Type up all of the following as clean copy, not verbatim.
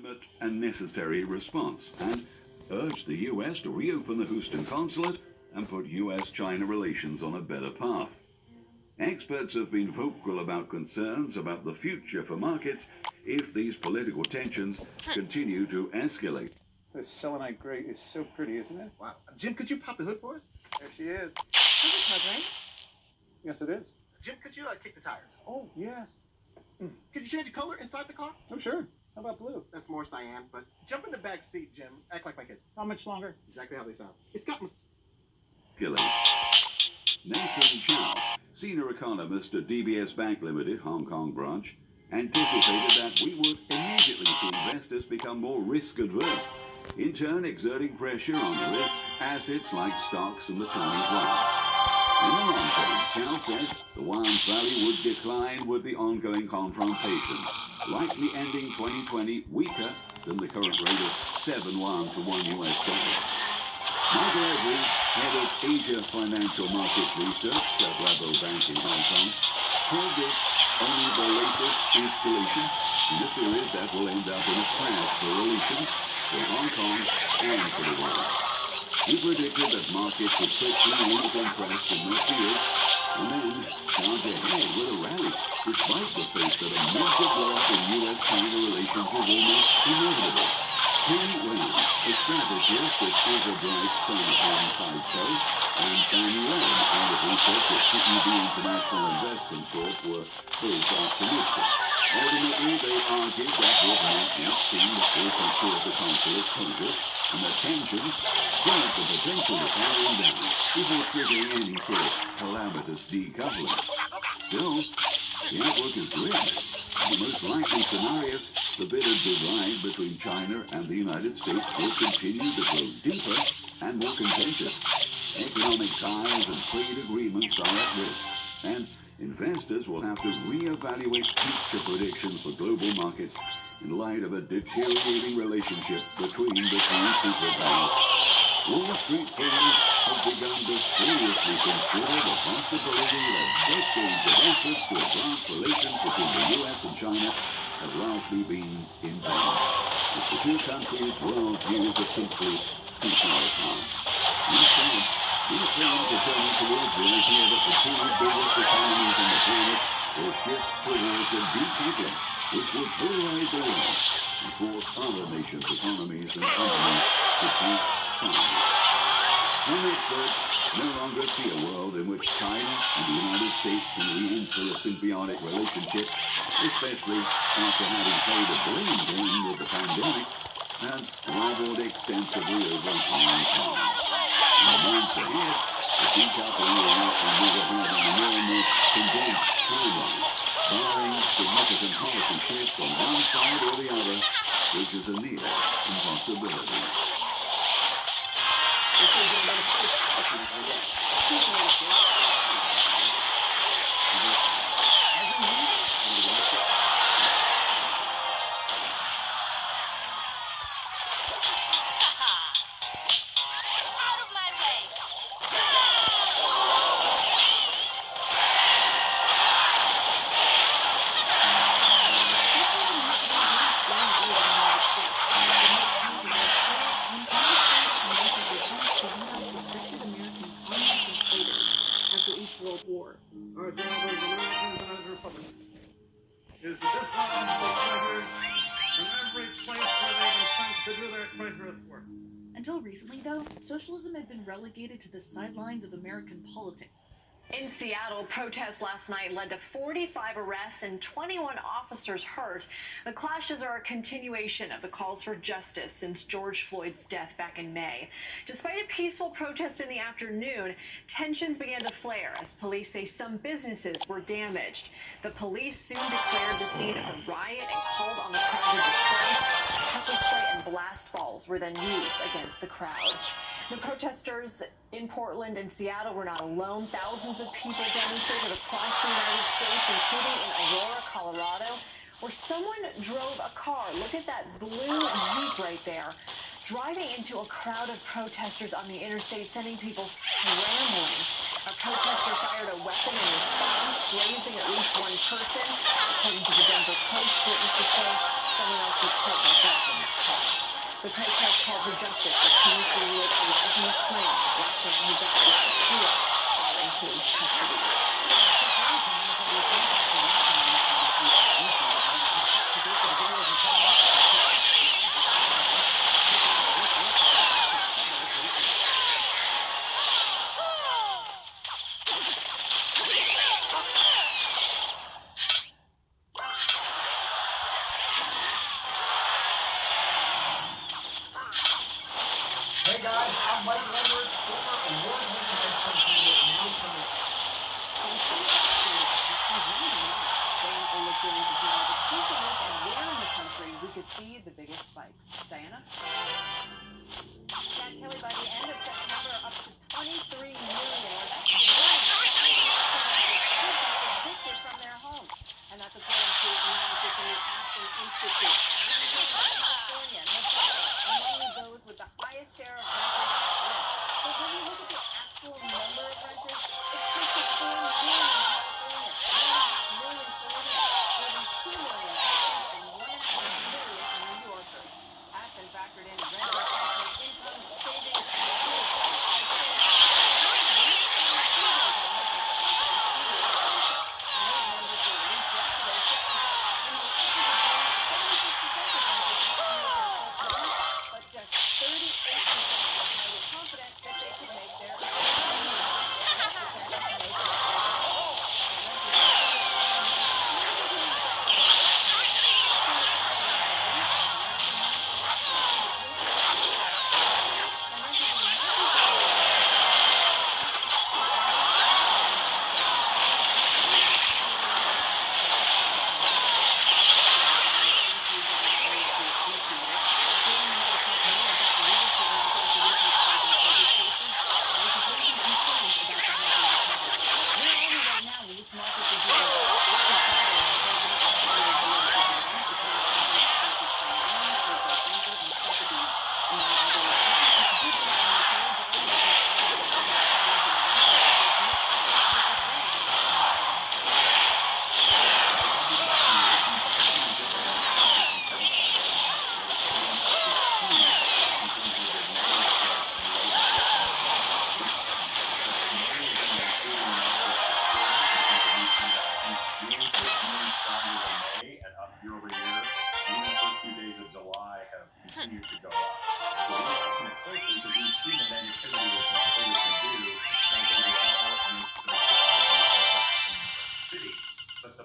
legitimate and necessary response and urged the U.S. to reopen the Houston consulate and put U.S.-China relations on a better path. Experts have been vocal about concerns about the future for markets if these political tensions continue to escalate. This selenite gray is so pretty, isn't it? Wow. Jim, could you pop the hood for us? There she is. Is this my brain? Yes, it is. Jim, could you kick the tires? Oh, yes. Could you change the color inside the car? Oh, sure. How about blue? That's more cyan, but jump in the back seat, Jim. Act like my kids. How much longer? Exactly how they sound. It's got Nathan Chow, senior economist at DBS Bank Limited, Hong Kong branch, anticipated that we would immediately see investors become more risk-averse, in turn exerting pressure on risk assets like stocks and the Chinese yuan. In the long term, Chow says the yuan's value would decline with the ongoing confrontation, likely ending 2020 weaker than the current rate of 7 yuan to 1 US dollar. Michael Every, head of Asia Financial Markets Research at Rabobank Bank in Hong Kong, called this only the latest escalation in a series that will end up in a crash for relations for Hong Kong and for the world. He predicted that markets would quickly lose interest in their fears and then charge ahead with a rally, despite the fact that a major blow-up in U.S.-China relations is almost inevitable. Ken Wayne, a strategist at Silverbright Sonic Taipei, and Fanny Lam, and the research at CEB International Investment Corp, were both optimistic. Ultimately, they argued that we have not yet seen the full picture of the consulate closure, and that tensions still have the potential to calm down before triggering any sort of calamitous decoupling. Still, the outlook is grim. The most likely scenario, the bitter divide between China and the United States will continue to grow deeper and more contentious. Economic ties and trade agreements are at risk, and investors will have to reevaluate future predictions for global markets in light of a deteriorating relationship between the two superpowers. Wall Street players have begun to seriously consider the possibility that decades of efforts to advance relations between the U.S. and China have largely been in vain, if the two countries' worldviews are simply too far apart. Instead, these plans are turning towards the idea that the two biggest economies on the planet will shift towards a decoupling, which will polarize the world and force other nations' economies and companies to take sides. Some experts no longer see a world in which China and the United States can re-enter a symbiotic relationship, especially after having played a blame game with the pandemic and rivaled extensively over Hong Kong. In the months ahead, the decoupling will likely move ahead on a more and more condensed timeline, barring significant policy shifts on one side or the other, which is a near impossibility. World War. Our job as Americans and as Republicans is to disarm the traitors in every place where they've been sent to do their traitorous work. Until recently, though, socialism had been relegated to the sidelines of American politics. In Seattle, protests last night led to 45 arrests and 21 officers hurt. The clashes are a continuation of the calls for justice since George Floyd's death back in May. Despite a peaceful protest in the afternoon, tensions began to flare as police say some businesses were damaged. The police soon declared the scene a riot and called on the crowd to disperse. Pepper spray and blast balls were then used against the crowd. The protesters in Portland and Seattle were not alone. Thousands of people demonstrated across the United States, including in Aurora, Colorado, where someone drove a car. Look at that blue Jeep right there, driving into a crowd of protesters on the interstate, sending people scrambling. A protester fired a weapon in response, grazing at least one person. According to the Denver Post, witnesses say someone else was hurt by that. The protest called for justice as community leaders arising the claim that black man who died last year while in police custody. Hey guys, I'm Mike Leonard, former award-winning head coach candidate and now coming. Where in the country we could see the biggest spikes. Diana? Yeah, Kelly, by the end of September, up to 23 million, or that's evicted from their homes. And that's according to analysis from the Aspen Institute. California, Nevada, among those with the highest share of renters at risk. So when you look at the actual number of renters, it's close to 4 million in California, 1.5 million Florida, more than 2 million Texans, and 1.5 million New Yorkers. Aspen factored in renter household income, savings, and but just 38% were confident that they could make their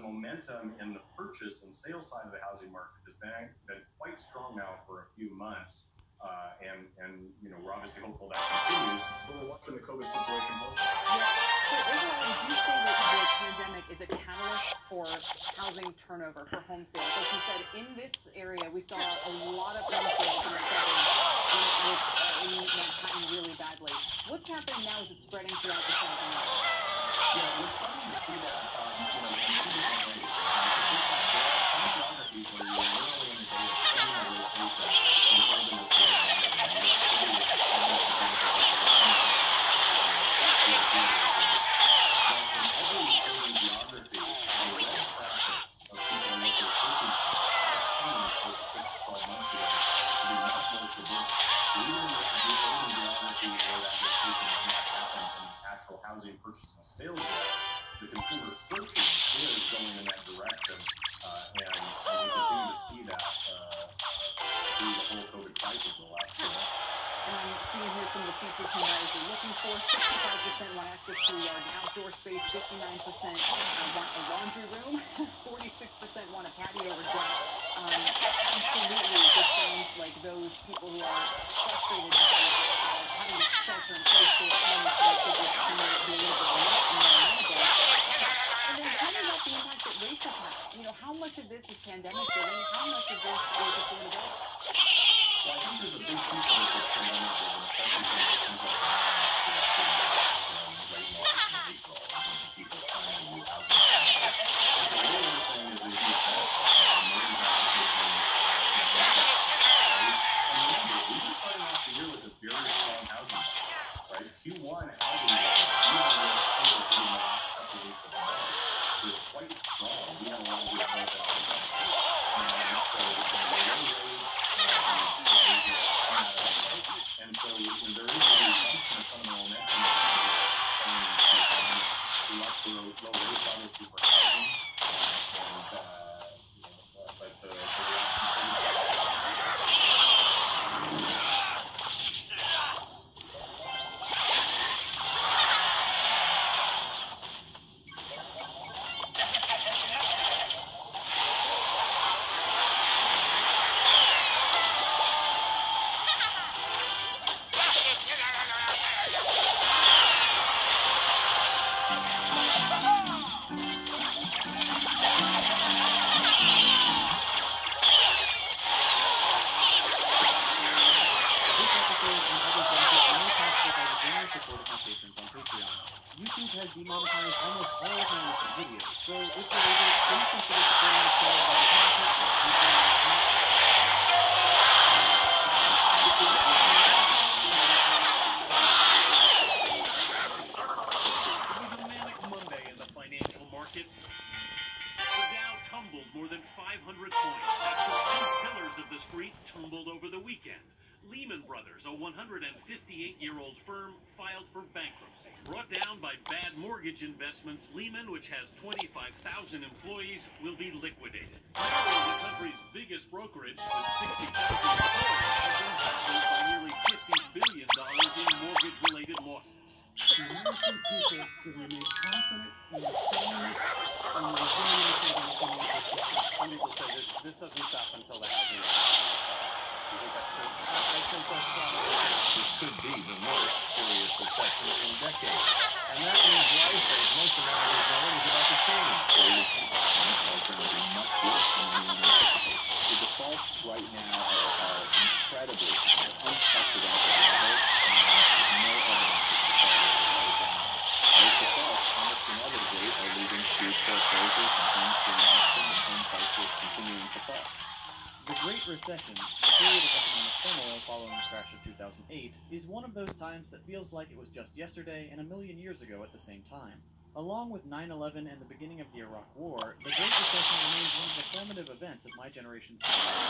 momentum in the purchase and sales side of the housing market has been quite strong now for a few months. And you know, we're obviously hopeful that continues, but we're watching the COVID situation closely. So overall, do you think that the pandemic is a catalyst for housing turnover, for home sales? Like you said, in this area, we saw a lot of home sales in the suburbs in Manhattan really badly. What's happening now? Is it spreading throughout the southern area? Yeah, we're starting to see that, in two different ways. Some geographies where you're literally in the day of seeing a rotation from urban to suburban. Housing purchase and sales yet, the consumer searching is going in that direction, and we continue to see that through the whole COVID crisis in the last year. And I'm seeing here some of the features home buyers are looking for. 65% want access to a yard and outdoor space, 59% want a laundry room, 46% want a patio or deck. Absolutely, this sounds like those people who are frustrated by having to shelter in place for home to get some of the and then tell me about the impact that race has had. You know, how much of this is pandemic driven? How much of this is affordability? Well, I think there's a big piece of it that's pandemic driven, especially from the people people finding new housing. But the real thing is that you said, and remember, we were starting off the year with a very strong housing market, right? Q1 housing market, even though it was in the last couple of weeks of May, was quite strong. We had a lot of good growth in our housing. So the low rates demonetized almost all of my recent videos, so if you're able, please consider supporting the channel by commenting and keeping it It was a manic Monday in the financial markets. The Dow tumbled more than 500 points after two pillars of the street tumbled over the weekend. Lehman Brothers, a 158-year-old firm, filed for bankruptcy. Brought down by bad mortgage investments, Lehman, which has 25,000 employees, will be liquidated. Royale, the country's biggest brokerage with 60,000 employees, has been battered by nearly $50 billion in mortgage-related losses. The American people should remain confident in the soundness and the resilience of our financial system. Some people say this doesn't stop until the housing market. Do you think that's true? I think that's probably. This could be the most serious recession in decades. And that means life for most Americans know is about to change. Are going to be much worse than anyone anticipates. The defaults right now are incredibly high, unprecedented levels, and there's no evidence that the default rate will go down. Those defaults almost inevitably are leading to foreclosures and homes being auctioned and home prices continuing to fall. The Great Recession, the period of economic turmoil following the crash of 2008, is one of those times that feels like it was just yesterday and a million years ago at the same time. Along with 9/11 and the beginning of the Iraq War, the Great Recession remains one of the formative events of my generation's history.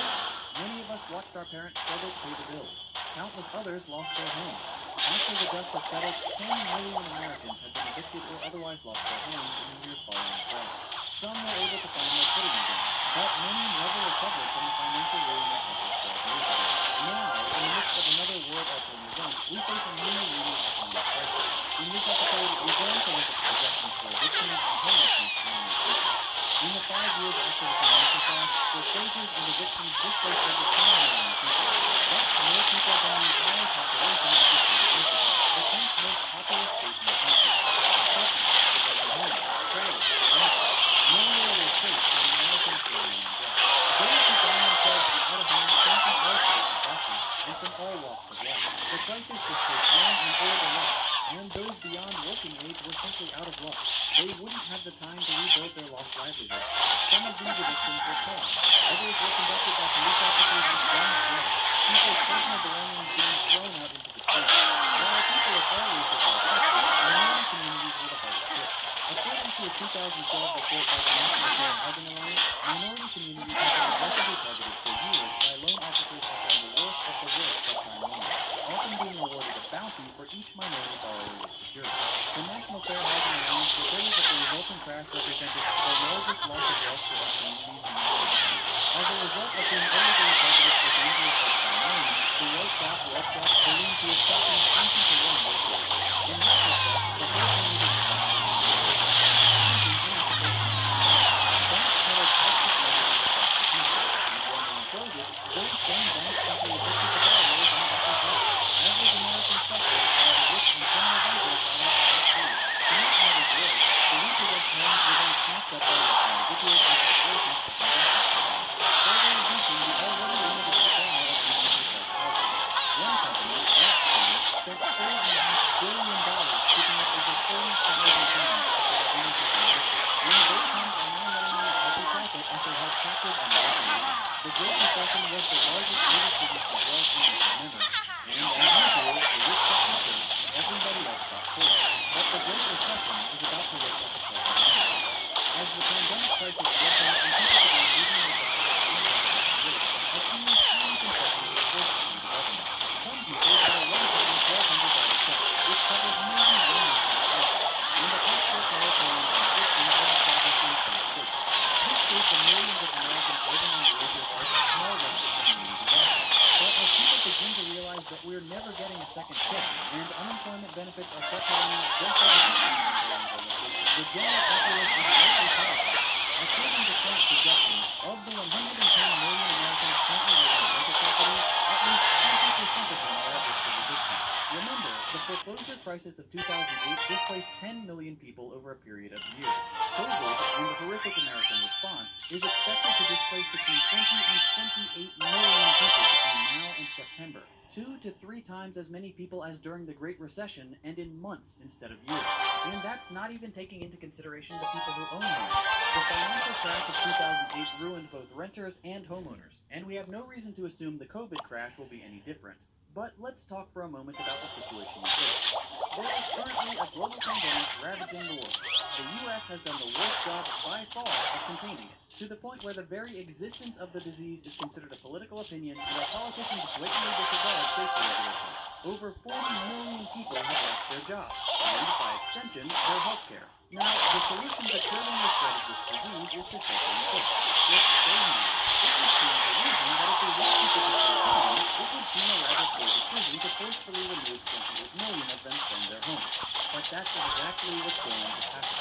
Many of us watched our parents struggle to pay the bills. Countless others lost their homes. After the dust had settled, 10 million Americans had been evicted or otherwise lost their homes in the years following the crash. Some were able to find their footing again, but many never recovered from the financial ruin they suffered 12 years ago. Now, in the midst of another world-altering event, we face a new leading economic crisis. In this episode, we're going to look at the projections for evictions and homelessness in the near future. In the 5 years after the financial crash, foreclosures and evictions displaced over 10 million people. That's more people than the entire population of the state of Michigan, the 10th most populous state in the country. Apartments, the homes, trailers, rentals. Nowhere will trace from Americans living in debt. Those who find themselves out of home come from all sorts of backgrounds and from all walks of life. The crisis displaced young and old alike, and those beyond working age were simply out of luck. They wouldn't have the time to rebuild their lost livelihoods. Some of these evictions were caused. Others were conducted by police officers with guns drawn. People's personal belongings being thrown out into the streets. While people of all races were affected, minority communities were the hardest hit. According to a 2012 report by the National Fair Housing Alliance, minority communities have been aggressively targeted for years by loan officers offering the worst of the worst subprime loans, often being awarded a bounty for each minority borrower was secured. The National Fair Housing Alliance reported that the resulting crash represented the largest loss of wealth for these communities in the history. As a result of being overly targeted for dangerous subprime loans, the wealth gap ballooned to a shocking 20-to-1 ratio. In retrospect, the whole community foreclosure crisis of 2008 displaced 10 million people over a period of years. COVID, and the horrific American response, is expected to displace between 20 and 28 million people between now and September. 2 to 3 times as many people as during the Great Recession, and in months instead of years. And that's not even taking into consideration the people who own homes. The financial crash of 2008 ruined both renters and homeowners, and we have no reason to assume the COVID crash will be any different. But let's talk for a moment about the situation we face. There is currently a global pandemic ravaging the world. The U.S. has done the worst job by far of containing it, to the point where the very existence of the disease is considered a political opinion and our politicians blatantly disregard safety regulations. Over 40 million people have lost their jobs, and by extension, their health care. Now, the solution to curbing the spread of this disease is to shelter in place. Just stay home. It would seem to reason that if we want people to stay home, it would seem a rather poor decision to forcefully remove 28 million of them from their homes. But that's exactly what's going to happen.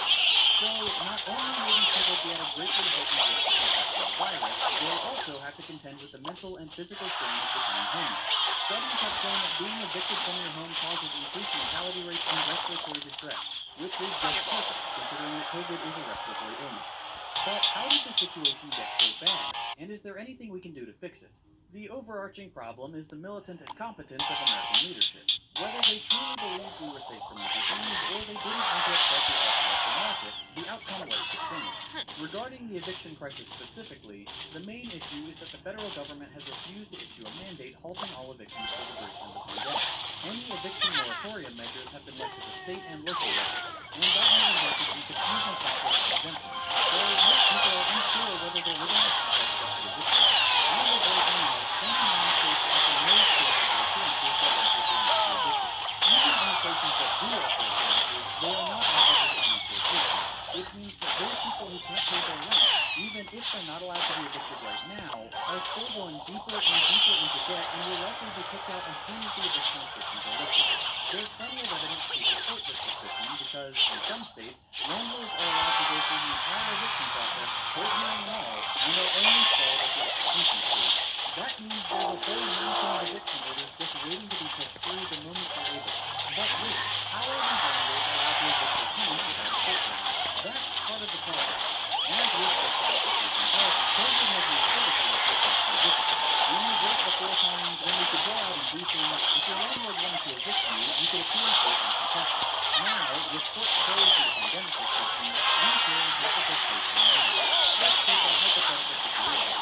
So, not only will these people be at a greatly heightened risk of infection with the virus, they'll also have to contend with the mental and physical strain of becoming homeless. Studies have shown that being evicted from your home causes increased mortality rates and respiratory distress, which is just perfect, considering that COVID is a respiratory illness. But how did the situation get so bad, and is there anything we can do to fix it? The overarching problem is the militant incompetence of American leadership. Whether they truly believed we were safe from the disease, or they didn't want to upset the awful market, the outcome was the same. Regarding the eviction crisis specifically, the main issue is that the federal government has refused to issue a mandate halting all evictions for the duration of the pandemic. Any eviction moratorium measures have been left to the state and local levels, and that has resulted in confusing process of exemptions. So most people are unsure whether they're living in the context of the eviction. As of right now, 29 states offer no state assurances that renters will not be evicted. Even in the places that do offer assurances, they are not offered with financial assistance, which means that those people who can't pay their rent, even if they're not allowed to be evicted right now, are still going deeper and deeper into debt and will likely be kicked out as soon as the eviction restrictions are lifted. There's plenty of evidence to support this suspicion because, in some states, landlords are allowed to go through the entire eviction process, court hearing and all, and are only stalled at the execution stage. That means there's a whole mountain of eviction orders just waiting to be pushed through the moment they're able. But wait, how are these landlords allowed to evict their tenants without a court order? That's part of the problem. As with the qualification health, COVID has made critical assistance more difficult. When you work before times when you could go out and do things, if your landlord wanted to evict you could appeal in court and contest it. Now, with courts closed to the pandemic restrictions, these hearings have to take place online. Let's take a hypothetical situation.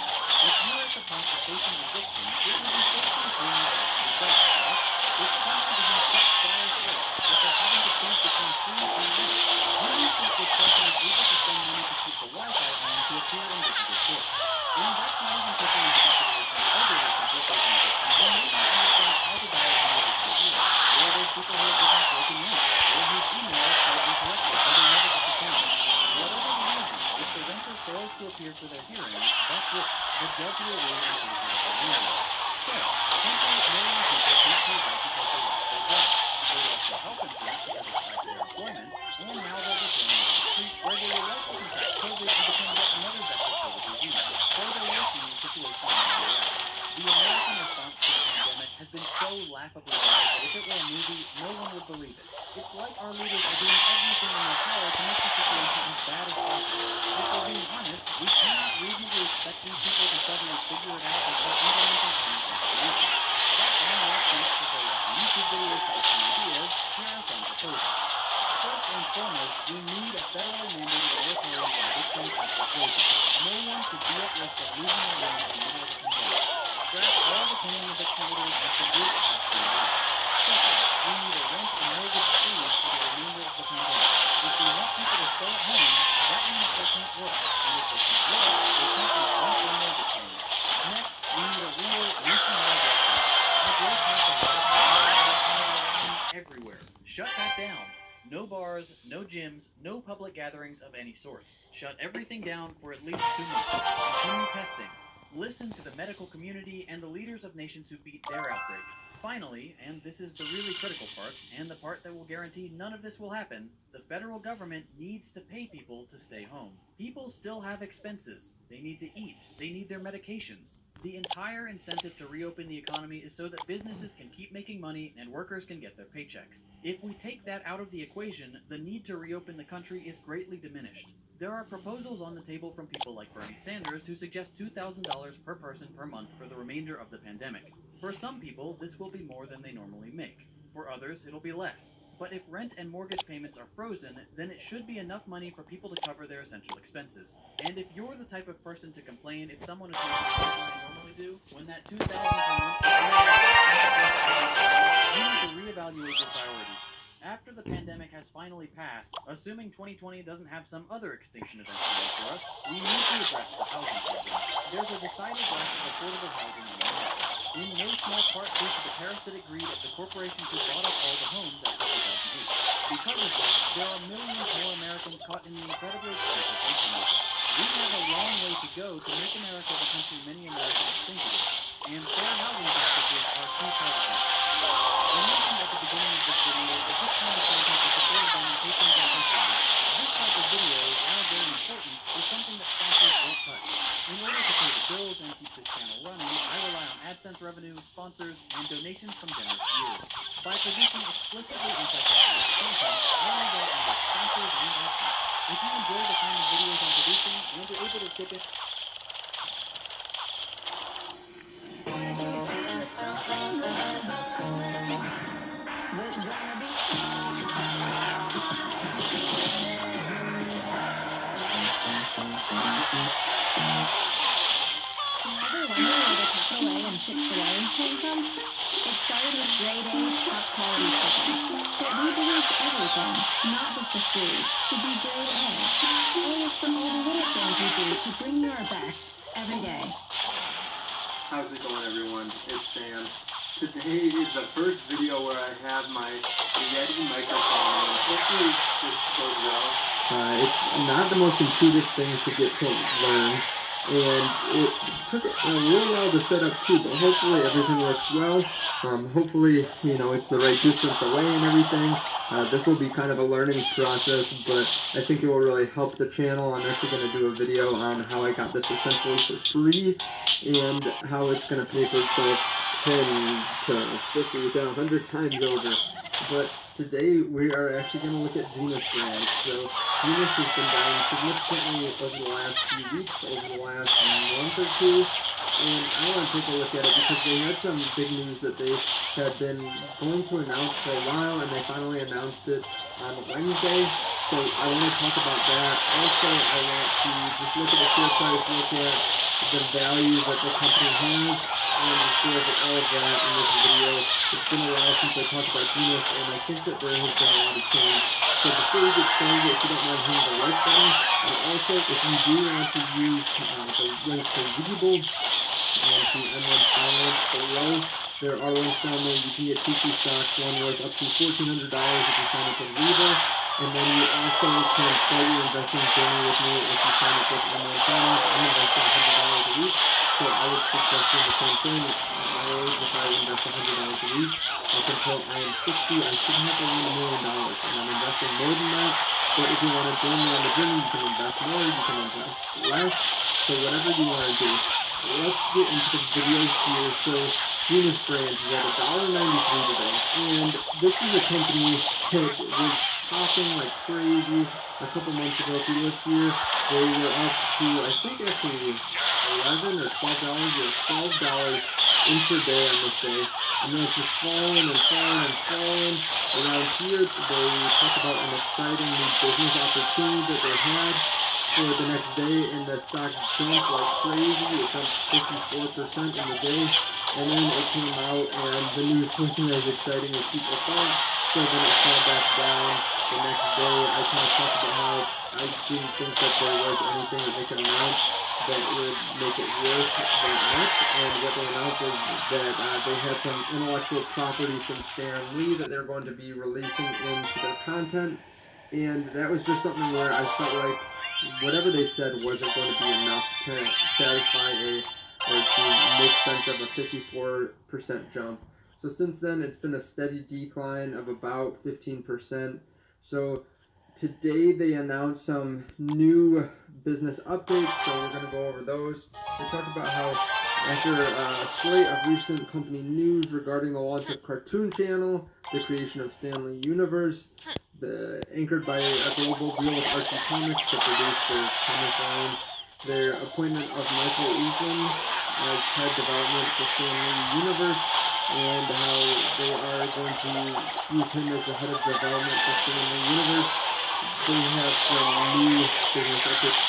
If you're at the point of facing eviction, it would be 16 things that to be done, right? It's common to have such dire threats that they're having to choose between food and rent. How do you think this person is able to spend money to keep the Wi-Fi on to appear in digital court? And that's not even taking into consideration the elderly people facing eviction who may not understand how to dial in their digital gear, or those people who have given broken notes, or whose emails spelled incorrectly so they never get the chance. Whatever the reason, if the renter fails to appear for their hearing, that's it. The judge will rule in favor of the landlord. So, simply million people can't pay rent because they lost their jobs. They lost their health insurance because it's tied to their employment, and now they'll be thrown into the street where they will likely contract COVID and become yet another vector for the disease, further worsening the situation in the U.S. The American response to the pandemic has been so laughably bad that if it were a movie, no one would believe it. It's like our leaders are doing everything in their power to make the situation as bad as possible. If we're being honest, we cannot reasonably expect these people to suddenly figure it out and start implementing plans and solutions. That's why I want to say YouTube videos to get some ideas. Here are some proposals. First and foremost, we need a federally mandated moratorium on eviction and foreclosure. No one should be at risk of losing their land in the middle of the pandemic. Scrap all the pending eviction orders and forgive taxpayer rent. Second, we need a rent and mortgage freeze for the remainder of the pandemic. If we want people to stay at home, that means they can't work. And if they can't work, they can't use rent or mortgage payments. Next, we need a real nationwide lockdown. Our growth has to everywhere. Shut that down. No bars, no gyms, no public gatherings of any sort. Shut everything down for at least 2 months. Continue testing. Listen to the medical community and the leaders of nations who beat their outbreak. Finally, and this is the really critical part, and the part that will guarantee none of this will happen, the federal government needs to pay people to stay home. People still have expenses. They need to eat. They need their medications. The entire incentive to reopen the economy is so that businesses can keep making money and workers can get their paychecks. If we take that out of the equation, the need to reopen the country is greatly diminished. There are proposals on the table from people like Bernie Sanders who suggest $2,000 per person per month for the remainder of the pandemic. For some people, this will be more than they normally make. For others, it'll be less. But if rent and mortgage payments are frozen, then it should be enough money for people to cover their essential expenses. And if you're the type of person to complain if someone is making more than they normally do, when that $2,000 per month you need to reevaluate your priorities. After the pandemic has finally passed, assuming 2020 doesn't have some other extinction event to wait for us, we need to address the housing problem. There's a decided lack of affordable housing in America, in no small part due to the parasitic greed of the corporations who bought up all the homes after 2008. Because of this, there are millions more Americans caught in the incredibly expensive labor market. We have a long way to go to make America the country many Americans think it is, and fair housing practices are a key part of that. I mentioned at the beginning of this video that this kind of content is supported by my patrons and patrons. This type of videos, while very important, is something that sponsors won't touch. In order to pay the bills and keep this channel running, I rely on AdSense revenue, sponsors, and donations from generous viewers. By producing explicitly anti-capitalist content, I rely on both sponsors and AdSense. If you enjoy the kind of videos I'm producing and you're able to tip it, Ever wonder where the capital A and Chick-fil-A came from? It started with grade A, top quality chicken. But we believed everything, not just the food, should be grade A. A is for all the little things we do to bring you our best, every day. How's it going, everyone? It's Sam. Today is the first video where I have my Yeti microphone, and hopefully this goes well. It's not the most intuitive thing to get to learn, and it took a little while to set up too, but hopefully everything works well. Hopefully, you know, it's the right distance away and everything. This will be kind of a learning process, but I think it will really help the channel. I'm actually going to do a video on how I got this essentially for free, and how it's going to pay for itself 10 to 50 to 100 times over. But today we are actually going to look at Genus brands. So Genus has been dying significantly over the last few weeks, over the last month or two, and I want to take a look at it because they had some big news that they had been going to announce for a while, and they finally announced it on Wednesday. So I want to talk about that. Also, I want to just look at the share price, look at the value that the company has, and just go over all of that in this video. It's been a while since I talked about Genus, and I think that there has been a lot of change. So before we get started, if you don't mind hitting the like button, and also if you do want to use the link to Weeble and to M1 Finance below, there are links down there. You can get 2 free stocks, one worth up to $1,400 if you sign up with Weeble. And then you also can start your investing journey with me if you sign up with M1 Finance. I'm investing $100 a week, so I would suggest doing the same thing. At my age, if I invest $100 a week, up until I am 60, I should have around $1 million, and I'm investing more than that. But if you want to join me on the journey, you can invest more, you can invest less, so whatever you want to do. Let's get into the video here. So Genus Brands is at $1.93 today, and this is a company that was popping like crazy a couple months ago. If you look here, they were up to, I think actually $11 or $12 or $12 intraday on this day, and then it's just falling and falling and falling. Around here, they talk about an exciting new business opportunity that they had for the next day, and the stock jumped like crazy. It jumped 54% in the day, and then it came out and the news wasn't as exciting as people thought, so then it fell back down the next day. I kind of talked about how I didn't think that there was anything that they could announce that would make it worth that much, and what they announced was that they had some intellectual property from Stan Lee that they're going to be releasing into their content. And that was just something where I felt like whatever they said wasn't going to be enough to satisfy or to make sense of a 54% jump. So since then, it's been a steady decline of about 15%. So today they announced some new business updates, so we're going to go over those. They talked about how after a slate of recent company news regarding the launch of Cartoon Channel, the creation of Stanley Universe, anchored by a global deal with Archie Comics to produce their comic line, their appointment of Michael Eason as head development for Stanley Universe, and how they are going to use him as the head of development for Stanley Universe. They have some new business updates.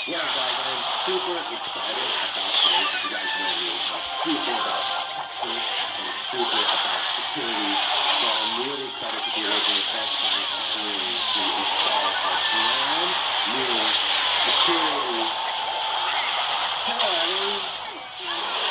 Yeah, guys, I'm super excited about today because you guys know me. I'm super about protection and super about security. So I'm really excited to be working with Best Buy annually to install our brand new security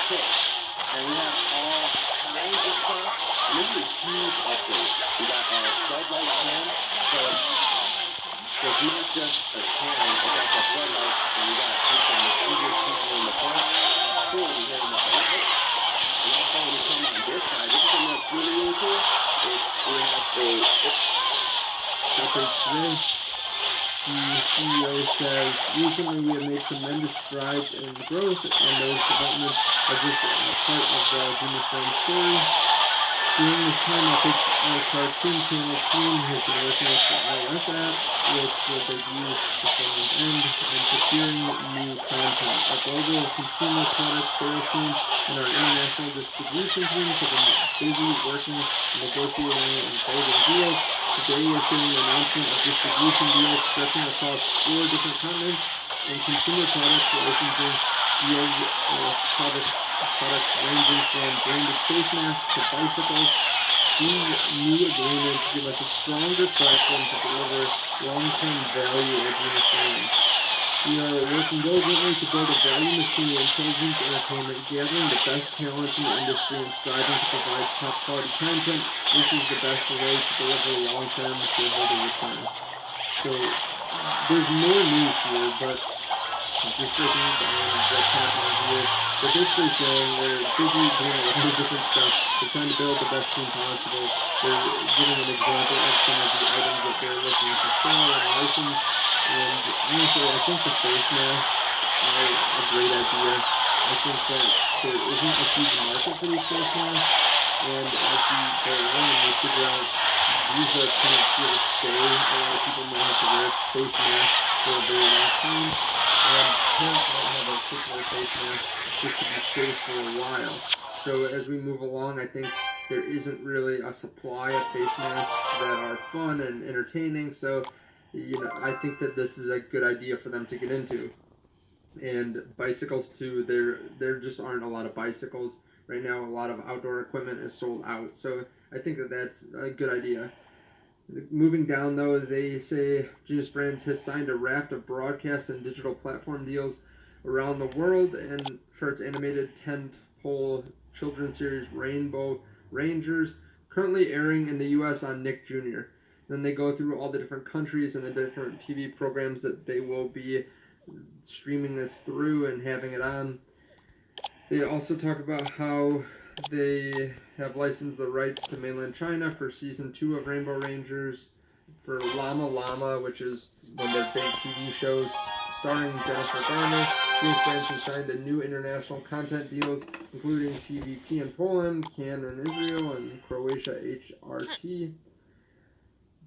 kit. And we have all kinds of stuff. And this is a huge upgrade. We got our floodlight cam. So it's not just a cam, it's also a floodlight, and we got some mosquitoes people in the front, cool, we hit them with a light. And also when we come on this side, this is something that's really cool, is we have the CEO says, recently we have made tremendous strides in growth, and those developments are just part of the Genius Brand story. During this time, I think our cartoon channel team has been working with the iOS app, which will debut the front end, and securing new content. Our global consumer product sales team and our international distribution teams have been busy working, negotiating, and closing deals. Today we're seeing an announcement of distribution deals stretching across 4 different continents, and consumer products licensing deals products ranging from branded face masks to bicycles. These new agreements give us a stronger platform to deliver long-term value at Genius Brand. We are working diligently to build a value machine in intelligence entertainment, gathering the best talent in the industry and striving to provide top-quality content. This is the best way to deliver long-term shareholder return. So, there's more news here, but just looking down what's happening here, they're basically saying they're busy doing a lot of different stuff. They're trying to build the best team possible. They're giving an example of some of the items that they're looking to sell and license. And honestly, I think the face masks are a great idea. I think that there isn't a huge market for these face masks. And as we go along and we figure out these are kind of here to stay, a lot of people might have to wear face masks for a very long time. And parents might have a particular face mask just to be safe for a while. So as we move along, I think there isn't really a supply of face masks that are fun and entertaining. So, I think that this is a good idea for them to get into. And bicycles too, there just aren't a lot of bicycles. Right now, a lot of outdoor equipment is sold out. So I think that that's a good idea. Moving down though, they say Genius Brands has signed a raft of broadcast and digital platform deals around the world, and for its animated tentpole children's series Rainbow Rangers, currently airing in the U.S. on Nick Jr. Then they go through all the different countries and the different TV programs that they will be streaming this through and having it on. They also talk about how they have licensed the rights to mainland China for season 2 of Rainbow Rangers, for Llama Llama, which is one of their big TV shows starring Jennifer Garner. Genius Brands has signed a new international content deals, including TVP in Poland, Cannes in Israel, and Croatia HRT.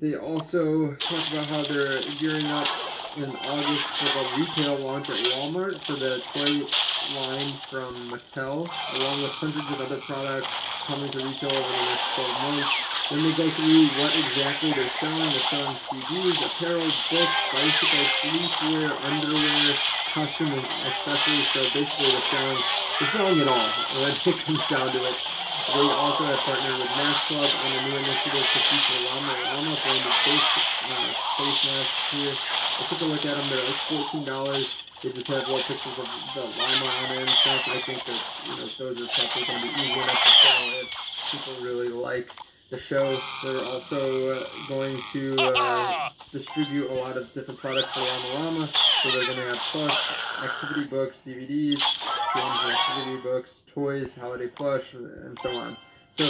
They also talk about how they're gearing up in August for the retail launch at Walmart for the toy line from Mattel, along with hundreds of other products coming to retail over the next 12 months. Then they go through what exactly they're selling. They're selling CDs, apparel, books, bicycles, sleepwear, underwear, custom accessories. So basically they're selling it all when it comes down to it. They also have partnered with Mask Club on a new initiative to feature Llama branded face masks here. I took a look at them. They're like $14. They just have little pictures of the llama on it and stuff. I think that those are probably going to be easy enough to sell if people really like the show. They're also going to distribute a lot of different products for Llama. So they're going to have plush, activity books, DVDs, games and activity books, toys, holiday plush, and so on. So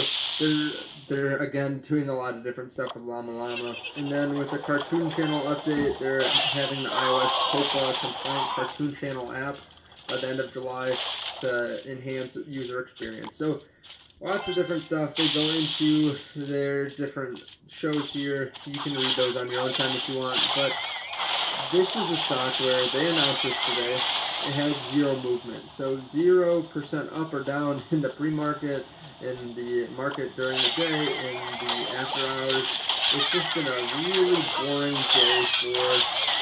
they're again doing a lot of different stuff with Llama. And then with the Cartoon Channel update, they're having the iOS COPPA compliant Cartoon Channel app by the end of July to enhance user experience. So lots of different stuff. They go into their different shows here. You can read those on your own time if you want. But this is a stock where they announced this today. It had zero movement. So 0% up or down in the pre-market, in the market during the day, in the after hours. It's just been a really boring day for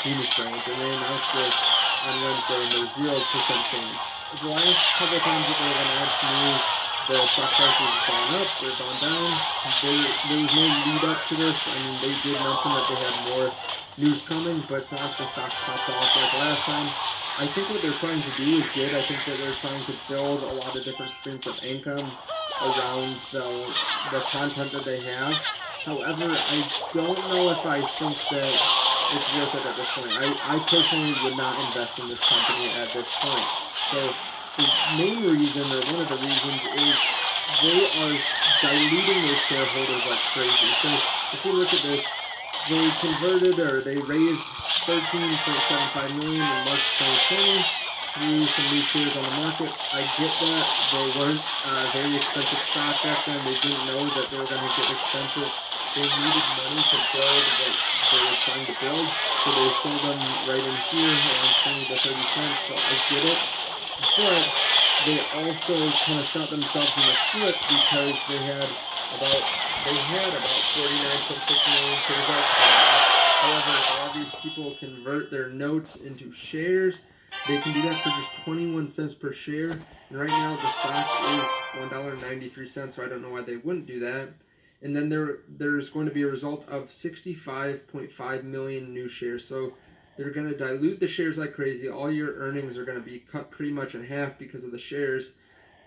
Phoenix Brands. And they announced this on Wednesday and there's 0% change. The last couple times that they've announced news, the stock prices have gone up, they've gone down. There was no lead up to this. I mean, they did mention that they had more news coming, but it's not like the stock popped off like last time. I think what they're trying to do is good. I think that they're trying to build a lot of different streams of income around the content that they have. However, I don't know if I think that it's worth it at this point. I personally would not invest in this company at this point. So the main reason, or one of the reasons, is they are diluting their shareholders like crazy. So if you look at this, they converted, or they raised $13.75 million in March 2020 through some new shares on the market. I get that they weren't very expensive stock back then. They didn't know that they were going to get expensive. They needed money to build what they were trying to build, so they sold them right in here around 20 to 30 cents. So I get it, but they also kind of shot themselves in the foot because they had about 49.6 million shares outstanding. However, if a lot of these people convert their notes into shares, they can do that for just 21 cents per share. And right now the stock is $1.93, so I don't know why they wouldn't do that. And then there's going to be a result of 65.5 million new shares. So they're going to dilute the shares like crazy. All your earnings are going to be cut pretty much in half because of the shares.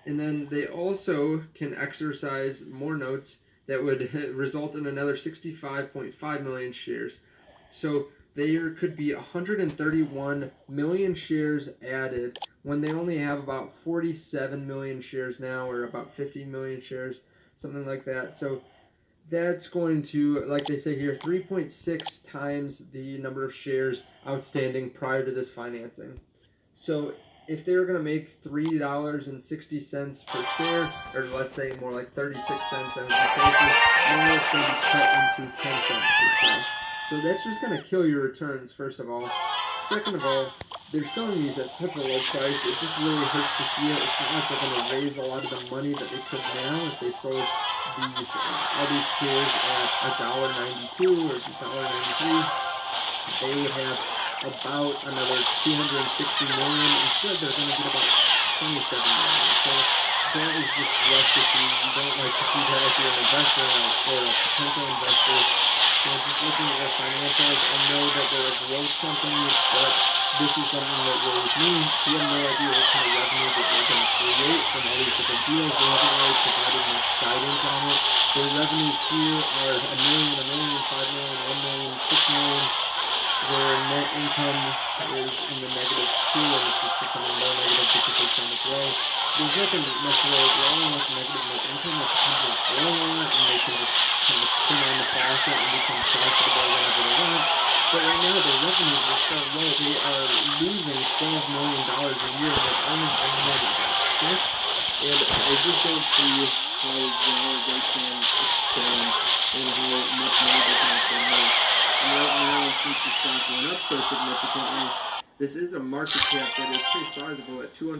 And then they also can exercise more notes that would result in another 65.5 million shares. So there could be 131 million shares added when they only have about 47 million shares now, or about 50 million shares, something like that. So that's going to, like they say here, 3.6 times the number of shares outstanding prior to this financing. So if they were going to make $3.60 per share, or let's say more like 36 cents, now it's going to be cut into 10 cents per share. So that's just going to kill your returns, first of all. Second of all, they're selling these at such a low price, it just really hurts to see it. It's not like they're going to raise a lot of the money that they could now if they sold all these shares at $1.92 or $1.93. They would have about another 260 million. Instead, they're going to get about 27 million. So that is just rough to see. You don't like to see that if you're an investor or a potential investor. So just looking at their financials, I know that they're a growth company, but this is something that worries me. We have no idea what kind of revenue that they're going to create from all these different deals. They haven't really provided much guidance on it. Their revenues here are $1 million, $1 million, $5 million, $1 million, $6 million. Their net income is in the negative too, and it's just becoming more negative because they're trying to grow. There's nothing necessarily wrong with negative net income. If the company is growing a lot and they can just kind of turn on the faucet and become profitable whenever they want. But right now their revenues are so low, they are losing $12 million a year and they're only bringing in about 6. And I just don't see how well they can expand and how much money they can actually make. And right now, since the stock went up so significantly, this is a market cap that is pretty sizable at 200.